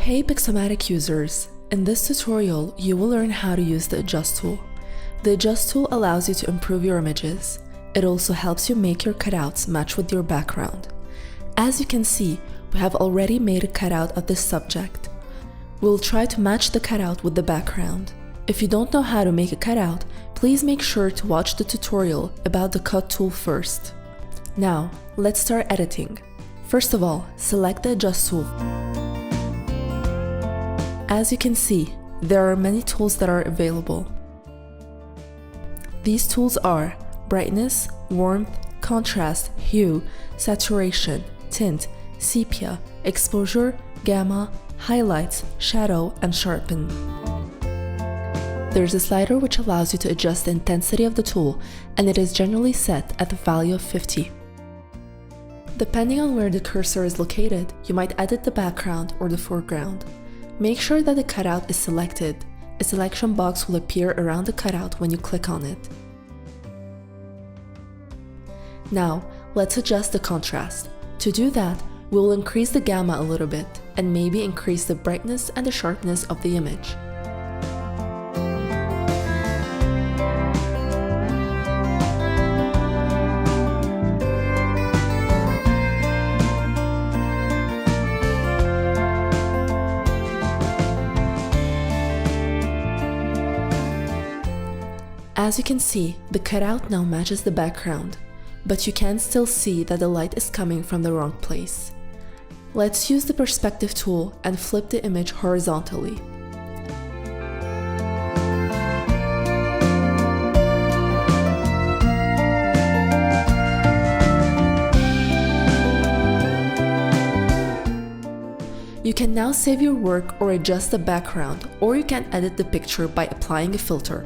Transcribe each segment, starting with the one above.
Hey Pixomatic users! In this tutorial, you will learn how to use the Adjust tool. The Adjust tool allows you to improve your images. It also helps you make your cutouts match with your background. As you can see, we have already made a cutout of this subject. We'll try to match the cutout with the background. If you don't know how to make a cutout, please make sure to watch the tutorial about the Cut tool first. Now, let's start editing. First of all, select the Adjust tool. As you can see, there are many tools that are available. These tools are brightness, warmth, contrast, hue, saturation, tint, sepia, exposure, gamma, highlights, shadow, and sharpen. There's a slider which allows you to adjust the intensity of the tool, and it is generally set at the value of 50. Depending on where the cursor is located, you might edit the background or the foreground. Make sure that the cutout is selected. A selection box will appear around the cutout when you click on it. Now, let's adjust the contrast. To do that, we will increase the gamma a little bit and maybe increase the brightness and the sharpness of the image. As you can see, the cutout now matches the background, but you can still see that the light is coming from the wrong place. Let's use the perspective tool and flip the image horizontally. You can now save your work or adjust the background, or you can edit the picture by applying a filter.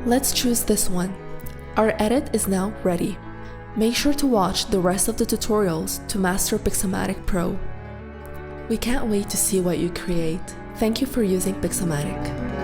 Let's choose this one. Our edit is now ready. Make sure to watch the rest of the tutorials to master Pixomatic Pro. We can't wait to see what you create. Thank you for using Pixomatic.